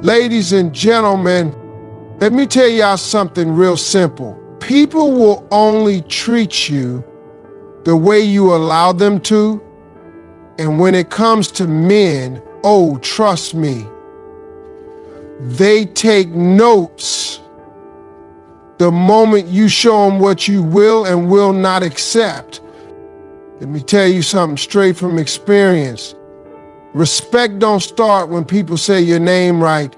Ladies and gentlemen, let me tell y'all something real simple. People will only treat you the way you allow them to. And when it comes to men, oh, trust me, they take notes the moment you show them what you will and will not accept. Let me tell you something straight from experience. Respect don't start when people say your name right.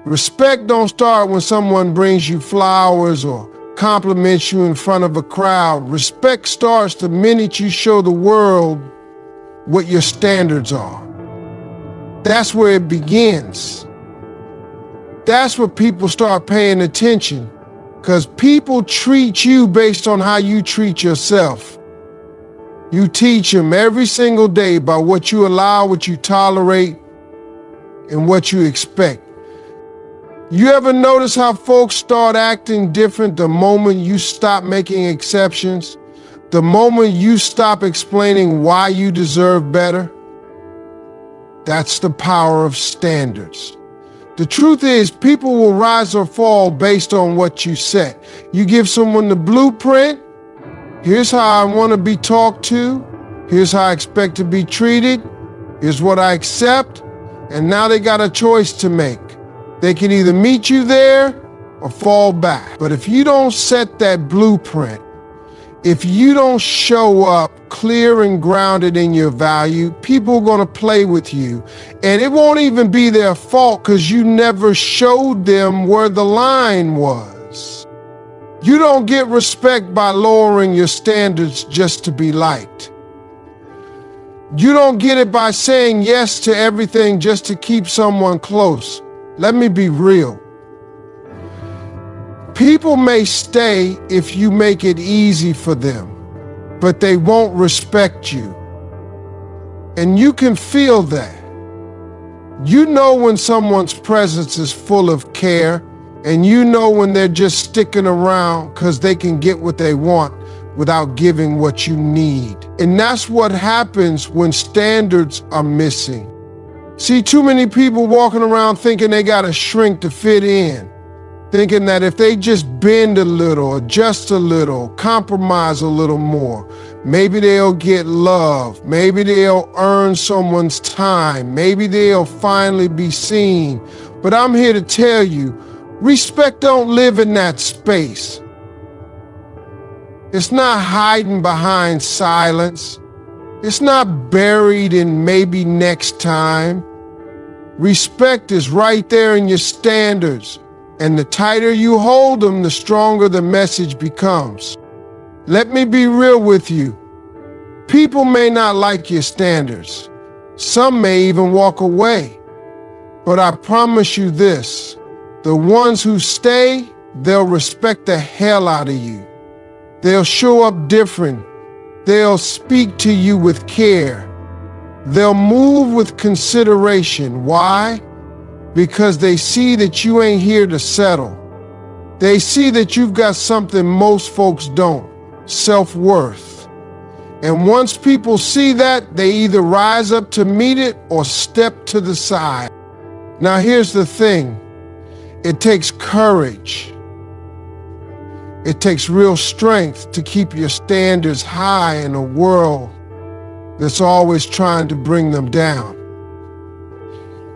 Respect don't start when someone brings you flowers or compliments you in front of a crowd. Respect starts the minute you show the world what your standards are. That's where it begins. That's where people start paying attention, because people treat you based on how you treat yourself. You teach them every single day by what you allow, what you tolerate, and what you expect. You ever notice how folks start acting different the moment you stop making exceptions? The moment you stop explaining why you deserve better? That's the power of standards. The truth is, people will rise or fall based on what you set. You give someone the blueprint. Here's how I want to be talked to. Here's how I expect to be treated. Here's what I accept. And now they got a choice to make. They can either meet you there or fall back. But if you don't set that blueprint, if you don't show up clear and grounded in your value, people are going to play with you. And it won't even be their fault, because you never showed them where the line was. You don't get respect by lowering your standards just to be liked. You don't get it by saying yes to everything just to keep someone close. Let me be real. People may stay if you make it easy for them, but they won't respect you. And you can feel that. You know when someone's presence is full of care, and you know when they're just sticking around because they can get what they want without giving what you need. And that's what happens when standards are missing. See, too many people walking around thinking they gotta shrink to fit in, thinking that if they just bend a little, adjust a little, compromise a little more, maybe they'll get love, maybe they'll earn someone's time, maybe they'll finally be seen. But I'm here to tell you, respect don't live in that space. It's not hiding behind silence. It's not buried in maybe next time. Respect is right there in your standards, and the tighter you hold them, the stronger the message becomes. Let me be real with you. People may not like your standards. Some may even walk away. But I promise you this, the ones who stay, they'll respect the hell out of you. They'll show up different. They'll speak to you with care. They'll move with consideration. Why? Because they see that you ain't here to settle. They see that you've got something most folks don't, self-worth. And once people see that, they either rise up to meet it or step to the side. Now here's the thing. It takes courage. It takes real strength to keep your standards high in a world that's always trying to bring them down.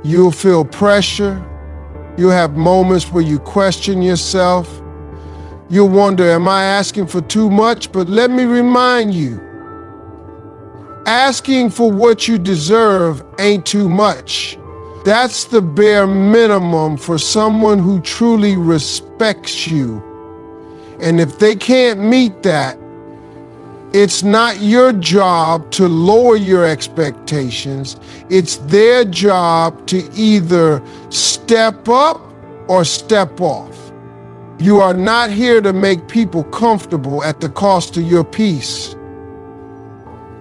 You'll feel pressure. You'll have moments where you question yourself. You'll wonder, am I asking for too much? But let me remind you, asking for what you deserve ain't too much. That's the bare minimum for someone who truly respects you. And if they can't meet that, it's not your job to lower your expectations. It's their job to either step up or step off. You are not here to make people comfortable at the cost of your peace.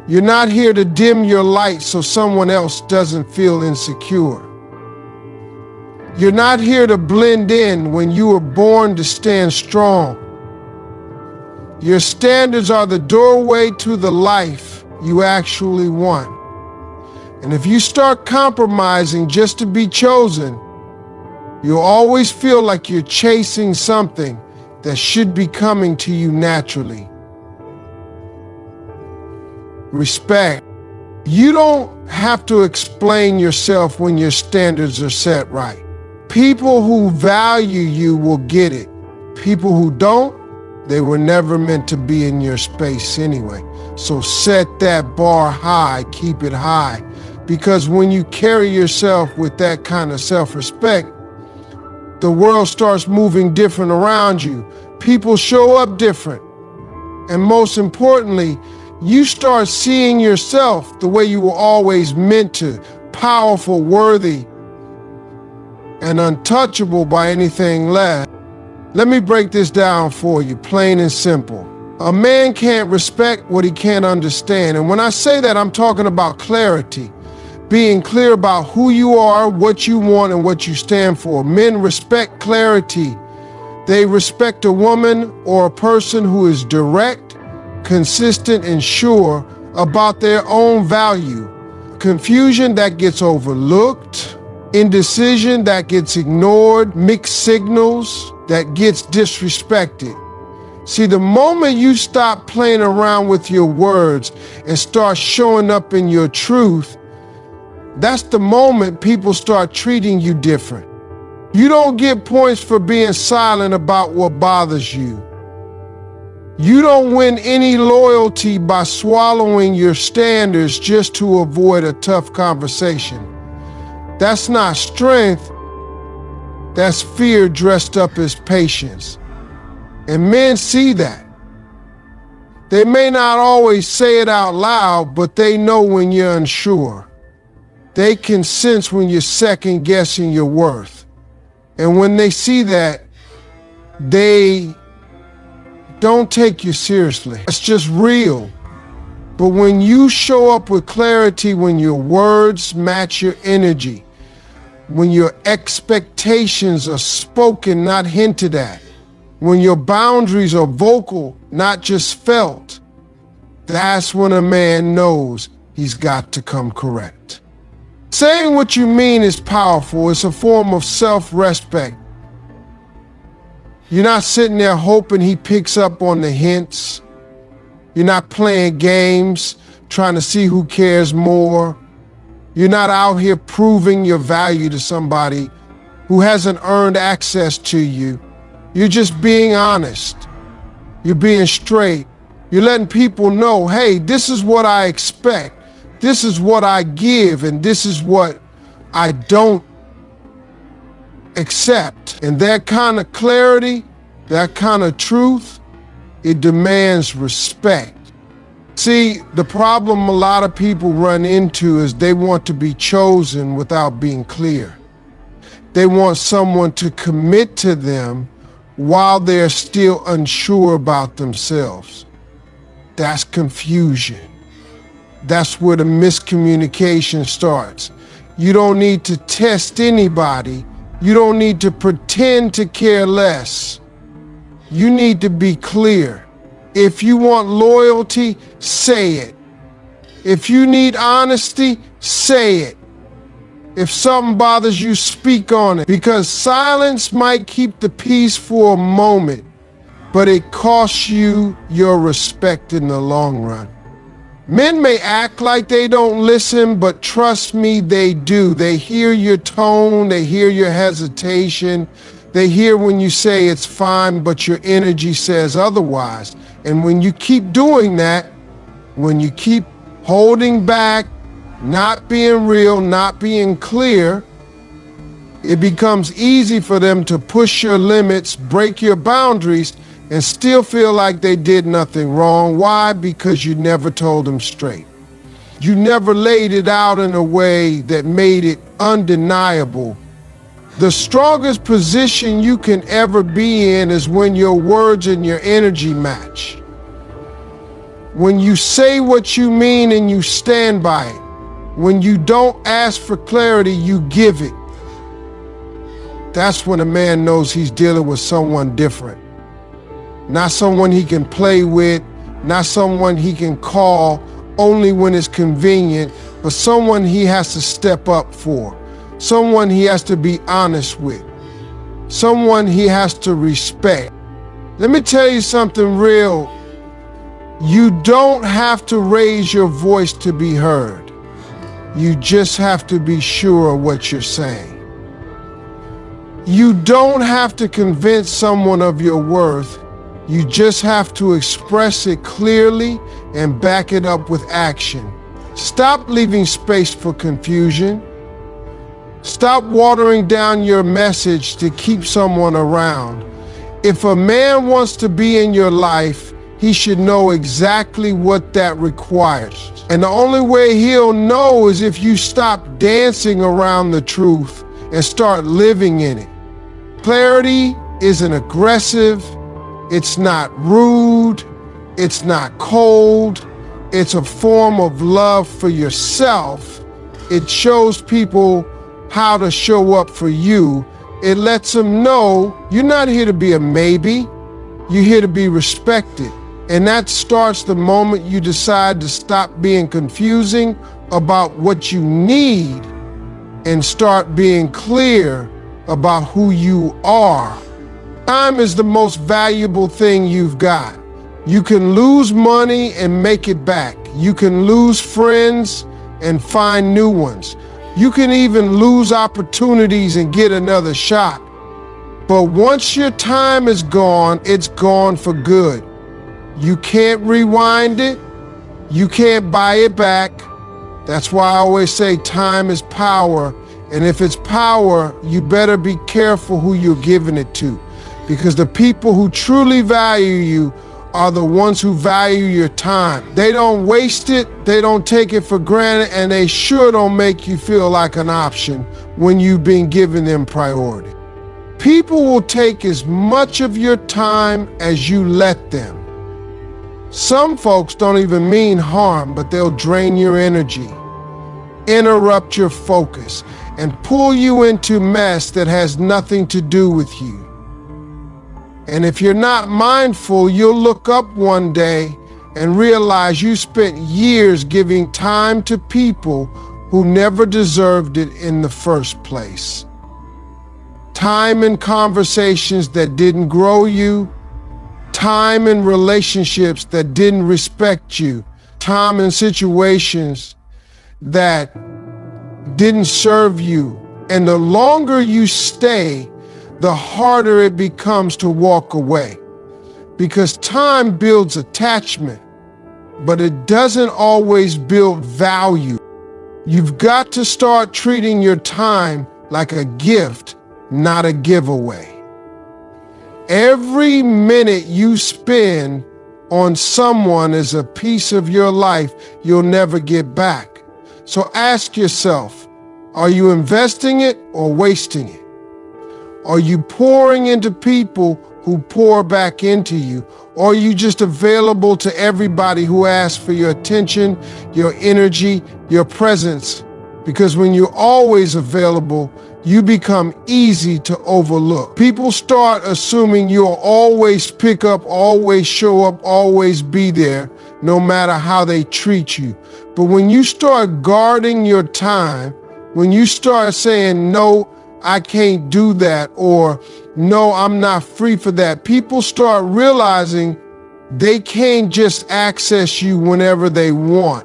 You're not here to dim your light so someone else doesn't feel insecure. You're not here to blend in when you were born to stand strong. Your standards are the doorway to the life you actually want. And if you start compromising just to be chosen, You'll always feel like you're chasing something that should be coming to you naturally. Respect. You don't have to explain yourself when your standards are set right. People who value you will get it. People who don't, they were never meant to be in your space anyway. So set that bar high, keep it high. Because when you carry yourself with that kind of self-respect, the world starts moving different around you. People show up different. And most importantly, you start seeing yourself the way you were always meant to, powerful, worthy, and untouchable by anything less. Let me break this down for you, plain and simple. A man can't respect what he can't understand. And when I say that, I'm talking about clarity. Being clear about who you are, what you want, and what you stand for. Men respect clarity. They respect a woman or a person who is direct, consistent, and sure about their own value. Confusion that gets overlooked, indecision that gets ignored, mixed signals that gets disrespected. See, the moment you stop playing around with your words and start showing up in your truth, that's the moment people start treating you different. You don't get points for being silent about what bothers you. You don't win any loyalty by swallowing your standards just to avoid a tough conversation. That's not strength, that's fear dressed up as patience. And men see that. They may not always say it out loud, but they know when you're unsure. They can sense when you're second guessing your worth. And when they see that, they don't take you seriously. It's just real. But when you show up with clarity, when your words match your energy, when your expectations are spoken, not hinted at, when your boundaries are vocal, not just felt, that's when a man knows he's got to come correct. Saying what you mean is powerful. It's a form of self-respect. You're not sitting there hoping he picks up on the hints. You're not playing games, trying to see who cares more. You're not out here proving your value to somebody who hasn't earned access to you. You're just being honest. You're being straight. You're letting people know, hey, this is what I expect. This is what I give, and this is what I don't accept. And that kind of clarity, that kind of truth, it demands respect. See, the problem a lot of people run into is they want to be chosen without being clear. They want someone to commit to them while they're still unsure about themselves. That's confusion. That's where the miscommunication starts. You don't need to test anybody. You don't need to pretend to care less. You need to be clear. If you want loyalty, say it. If you need honesty, say it. If something bothers you, speak on it. Because silence might keep the peace for a moment, but it costs you your respect in the long run. Men may act like they don't listen, but trust me, they do. They hear your tone, they hear your hesitation, they hear when you say it's fine, but your energy says otherwise. And when you keep doing that, when you keep holding back, not being real, not being clear, it becomes easy for them to push your limits, break your boundaries, and still feel like they did nothing wrong. Why? Because you never told them straight. You never laid it out in a way that made it undeniable. The strongest position you can ever be in is when your words and your energy match. When you say what you mean and you stand by it. When you don't ask for clarity, you give it. That's when a man knows he's dealing with someone different. Not someone he can play with, not someone he can call only when it's convenient, but someone he has to step up for, someone he has to be honest with, someone he has to respect. Let me tell you something real. You don't have to raise your voice to be heard. You just have to be sure of what you're saying. You don't have to convince someone of your worth. You just have to express it clearly and back it up with action. Stop leaving space for confusion. Stop watering down your message to keep someone around. If a man wants to be in your life, he should know exactly what that requires. And the only way he'll know is if you stop dancing around the truth and start living in it. Clarity isn't aggressive, it's not rude, it's not cold, it's a form of love for yourself. It shows people how to show up for you. It lets them know you're not here to be a maybe, you're here to be respected. And that starts the moment you decide to stop being confusing about what you need and start being clear about who you are. Time is the most valuable thing you've got. You can lose money and make it back. You can lose friends and find new ones. You can even lose opportunities and get another shot. But once your time is gone, it's gone for good. You can't rewind it. You can't buy it back. That's why I always say time is power. And if it's power, you better be careful who you're giving it to. Because the people who truly value you are the ones who value your time. They don't waste it, they don't take it for granted, and they sure don't make you feel like an option when you've been giving them priority. People will take as much of your time as you let them. Some folks don't even mean harm, but they'll drain your energy, interrupt your focus, and pull you into mess that has nothing to do with you. And if you're not mindful, you'll look up one day and realize you spent years giving time to people who never deserved it in the first place. Time in conversations that didn't grow you, time in relationships that didn't respect you, time in situations that didn't serve you. And the longer you stay, the harder it becomes to walk away. Because time builds attachment, but it doesn't always build value. You've got to start treating your time like a gift, not a giveaway. Every minute you spend on someone is a piece of your life you'll never get back. So ask yourself, are you investing it or wasting it? Are you pouring into people who pour back into you? Or are you just available to everybody who asks for your attention, your energy, your presence? Because when you're always available, you become easy to overlook. People start assuming you'll always pick up, always show up, always be there, no matter how they treat you. But when you start guarding your time, when you start saying, no, I can't do that, or no, I'm not free for that, people start realizing they can't just access you whenever they want.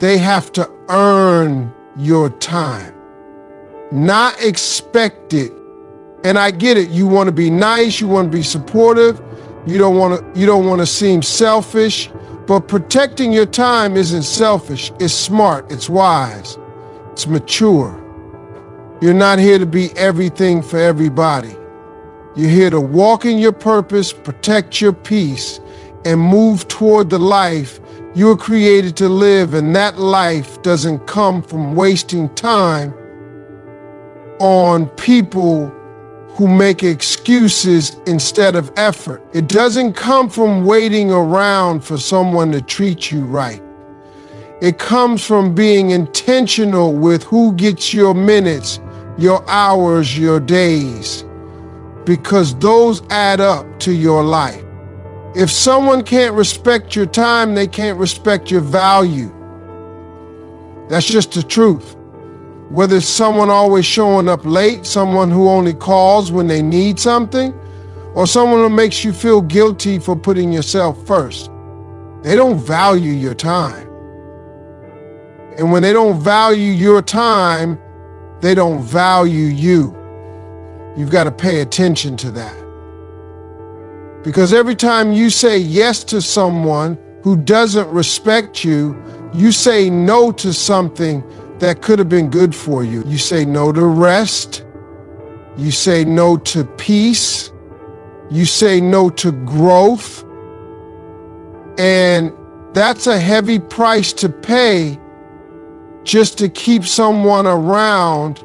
They have to earn your time, not expect it. And I get it. You want to be nice. You want to be supportive. You don't want to seem selfish, but protecting your time isn't selfish. It's smart. It's wise. It's mature. You're not here to be everything for everybody. You're here to walk in your purpose, protect your peace, and move toward the life you were created to live. And that life doesn't come from wasting time on people who make excuses instead of effort. It doesn't come from waiting around for someone to treat you right. It comes from being intentional with who gets your minutes, your hours, your days, because those add up to your life. If someone can't respect your time, they can't respect your value. That's just the truth. Whether it's someone always showing up late, someone who only calls when they need something, or someone who makes you feel guilty for putting yourself first. They don't value your time. And when they don't value your time, they don't value you. You've got to pay attention to that. Because every time you say yes to someone who doesn't respect you, you say no to something that could have been good for you. You say no to rest. You say no to peace. You say no to growth. And that's a heavy price to pay just to keep someone around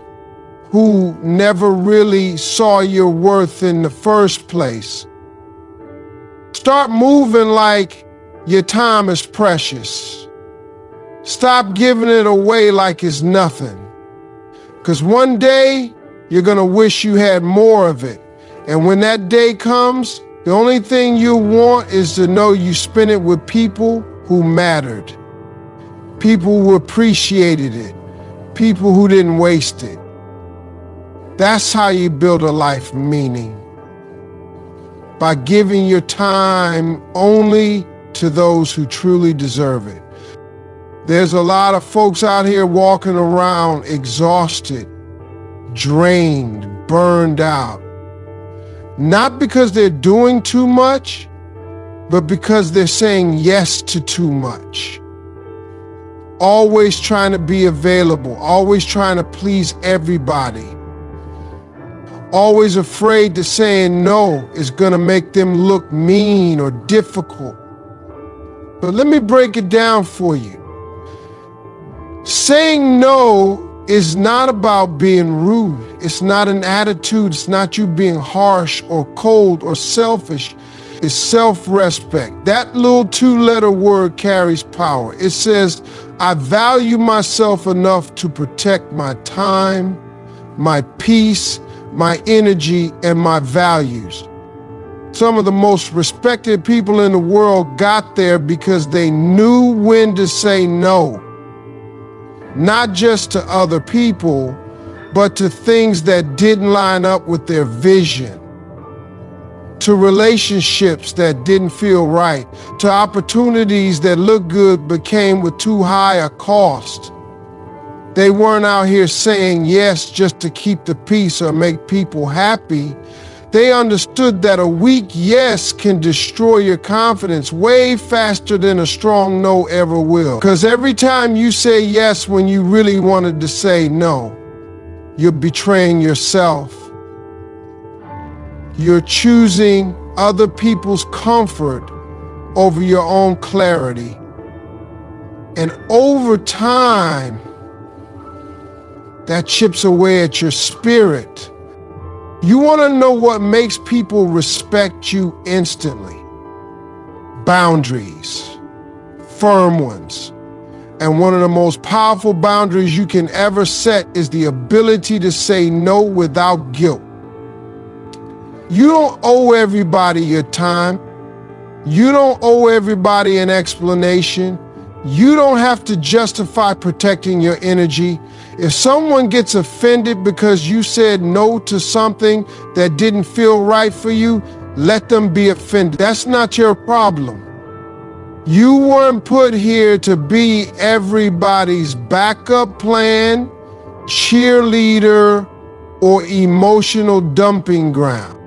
who never really saw your worth in the first place. Start moving like your time is precious. Stop giving it away like it's nothing. Because one day, you're going to wish you had more of it. And when that day comes, the only thing you want is to know you spent it with people who mattered. People who appreciated it. People who didn't waste it. That's how you build a life meaning. By giving your time only to those who truly deserve it. There's a lot of folks out here walking around exhausted, drained, burned out. Not because they're doing too much, but because they're saying yes to too much. Always trying to be available, always trying to please everybody. Always afraid that saying no is gonna make them look mean or difficult. But let me break it down for you. Saying no is not about being rude. It's not an attitude. It's not you being harsh or cold or selfish. It's self-respect. That little two-letter word carries power. It says, I value myself enough to protect my time, my peace, my energy, and my values. Some of the most respected people in the world got there because they knew when to say no. Not just to other people, but to things that didn't line up with their vision. To relationships that didn't feel right. To opportunities that looked good but came with too high a cost. They weren't out here saying yes just to keep the peace or make people happy. They understood that a weak yes can destroy your confidence way faster than a strong no ever will. Because every time you say yes when you really wanted to say no, you're betraying yourself. You're choosing other people's comfort over your own clarity. And over time, that chips away at your spirit. You want to know what makes people respect you instantly? Boundaries, firm ones. And one of the most powerful boundaries you can ever set is the ability to say no without guilt. You don't owe everybody your time. You don't owe everybody an explanation. You don't have to justify protecting your energy. If someone gets offended because you said no to something that didn't feel right for you, let them be offended. That's not your problem. You weren't put here to be everybody's backup plan, cheerleader, or emotional dumping ground.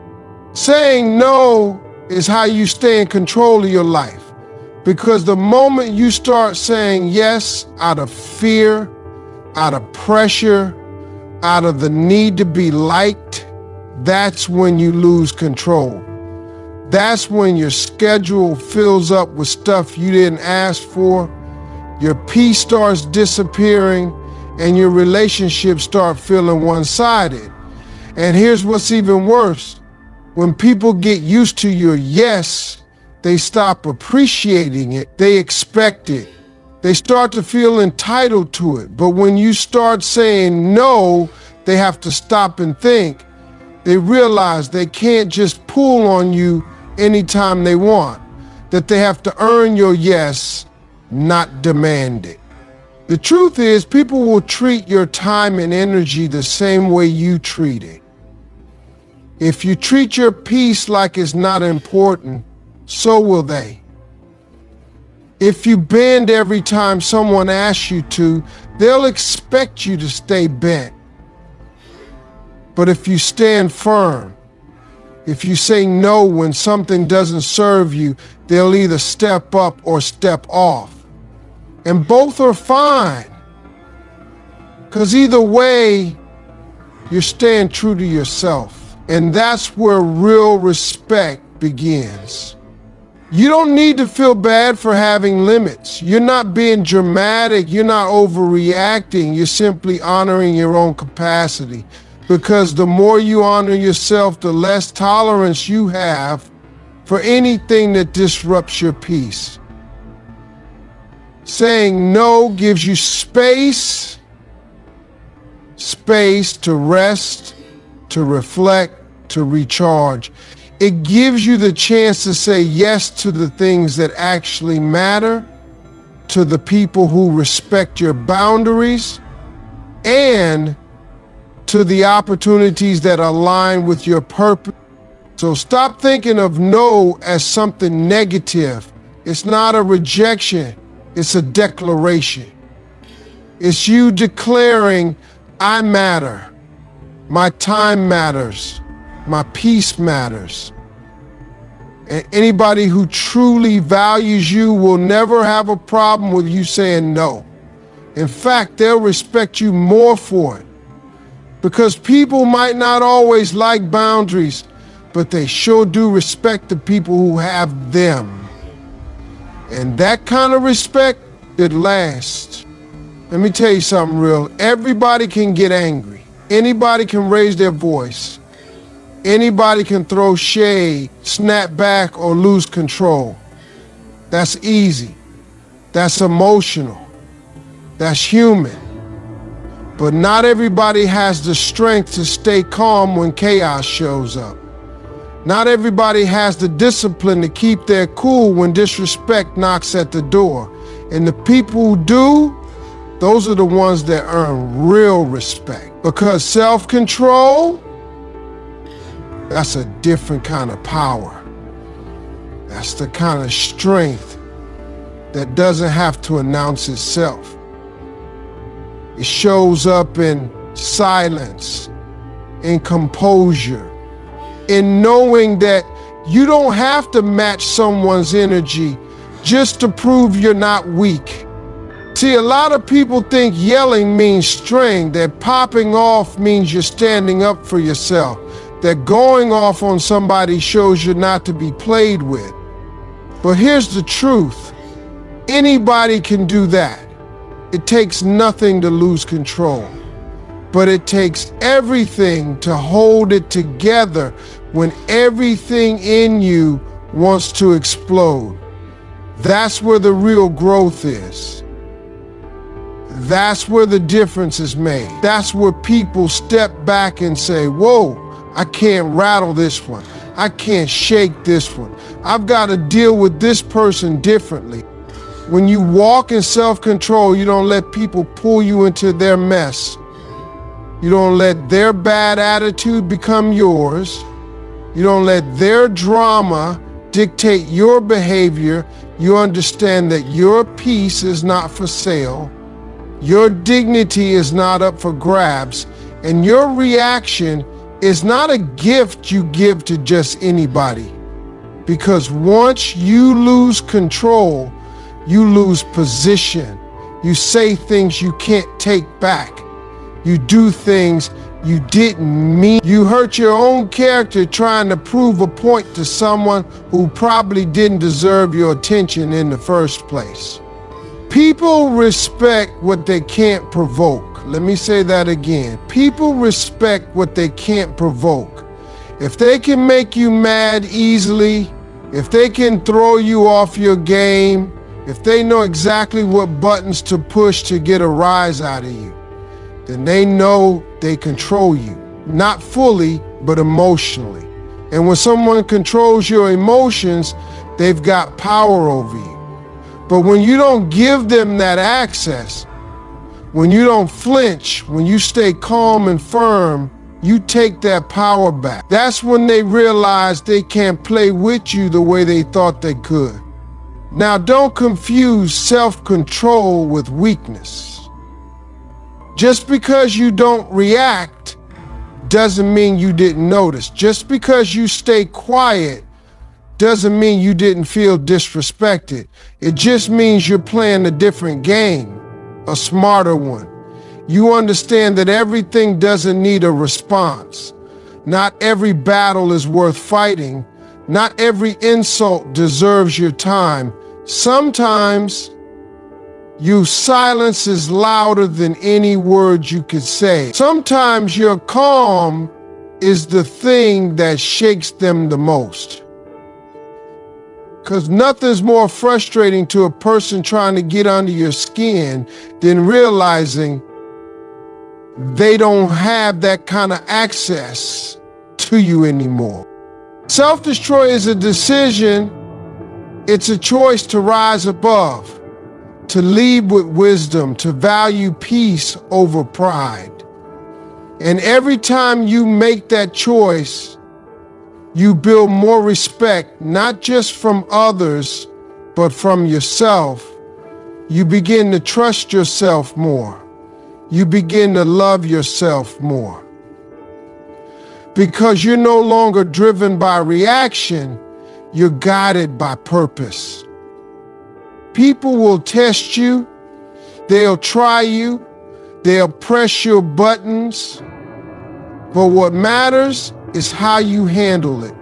Saying no is how you stay in control of your life. Because the moment you start saying yes out of fear, out of pressure, out of the need to be liked, that's when you lose control. That's when your schedule fills up with stuff you didn't ask for, your peace starts disappearing, and your relationships start feeling one-sided. And here's what's even worse. When people get used to your yes, they stop appreciating it. They expect it. They start to feel entitled to it. But when you start saying no, they have to stop and think. They realize they can't just pull on you anytime they want. That they have to earn your yes, not demand it. The truth is, people will treat your time and energy the same way you treat it. If you treat your peace like it's not important, so will they. If you bend every time someone asks you to, they'll expect you to stay bent. But if you stand firm, if you say no when something doesn't serve you, they'll either step up or step off. And both are fine. Because either way, you're staying true to yourself. And that's where real respect begins. You don't need to feel bad for having limits. You're not being dramatic. You're not overreacting. You're simply honoring your own capacity. Because the more you honor yourself, the less tolerance you have for anything that disrupts your peace. Saying no gives you space to rest, to reflect, to recharge. It gives you the chance to say yes to the things that actually matter, to the people who respect your boundaries, and to the opportunities that align with your purpose. So stop thinking of no as something negative. It's not a rejection, it's a declaration. It's you declaring, I matter, my time matters, my peace matters. And anybody who truly values you will never have a problem with you saying no. In fact, they'll respect you more for it. Because people might not always like boundaries, but they sure do respect the people who have them. And that kind of respect, it lasts. Let me tell you something real. Everybody can get angry. Anybody can raise their voice. Anybody can throw shade, snap back, or lose control. That's easy. That's emotional. That's human. But not everybody has the strength to stay calm when chaos shows up. Not everybody has the discipline to keep their cool when disrespect knocks at the door. And the people who do, those are the ones that earn real respect. Because self-control, that's a different kind of power. That's the kind of strength that doesn't have to announce itself. It shows up in silence, in composure, in knowing that you don't have to match someone's energy just to prove you're not weak. See, a lot of people think yelling means strength, that popping off means you're standing up for yourself, that going off on somebody shows you're not to be played with. But here's the truth. Anybody can do that. It takes nothing to lose control, but it takes everything to hold it together when everything in you wants to explode. That's where the real growth is. That's where the difference is made. That's where people step back and say, whoa, I can't rattle this one. I can't shake this one. I've got to deal with this person differently. When you walk in self-control, you don't let people pull you into their mess. You don't let their bad attitude become yours. You don't let their drama dictate your behavior. You understand that your peace is not for sale. Your dignity is not up for grabs. And your reaction is not a gift you give to just anybody. Because once you lose control, you lose position. You say things you can't take back. You do things you didn't mean. You hurt your own character trying to prove a point to someone who probably didn't deserve your attention in the first place. People respect what they can't provoke. Let me say that again. People respect what they can't provoke. If they can make you mad easily, if they can throw you off your game, if they know exactly what buttons to push to get a rise out of you, then they know they control you. Not fully, but emotionally. And when someone controls your emotions, they've got power over you. But when you don't give them that access, When you don't flinch, when you stay calm and firm, you take that power back. That's when they realize they can't play with you the way they thought they could. Now, don't confuse self-control with weakness. Just because you don't react doesn't mean you didn't notice. Just because you stay quiet doesn't mean you didn't feel disrespected. It just means you're playing a different game, a smarter one. You understand that everything doesn't need a response. Not every battle is worth fighting. Not every insult deserves your time. Sometimes your silence is louder than any words you could say. Sometimes your calm is the thing that shakes them the most. Because nothing's more frustrating to a person trying to get under your skin than realizing they don't have that kind of access to you anymore. Self-destroy is a decision. It's a choice to rise above, to lead with wisdom, to value peace over pride. And every time you make that choice, you build more respect, not just from others, but from yourself. You begin to trust yourself more. You begin to love yourself more. Because you're no longer driven by reaction, you're guided by purpose. People will test you, they'll try you, they'll press your buttons, but what matters is how you handle it.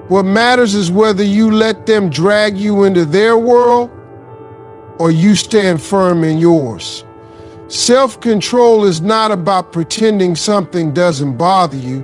What matters is whether you let them drag you into their world or you stand firm in yours. Self-control is not about pretending something doesn't bother you.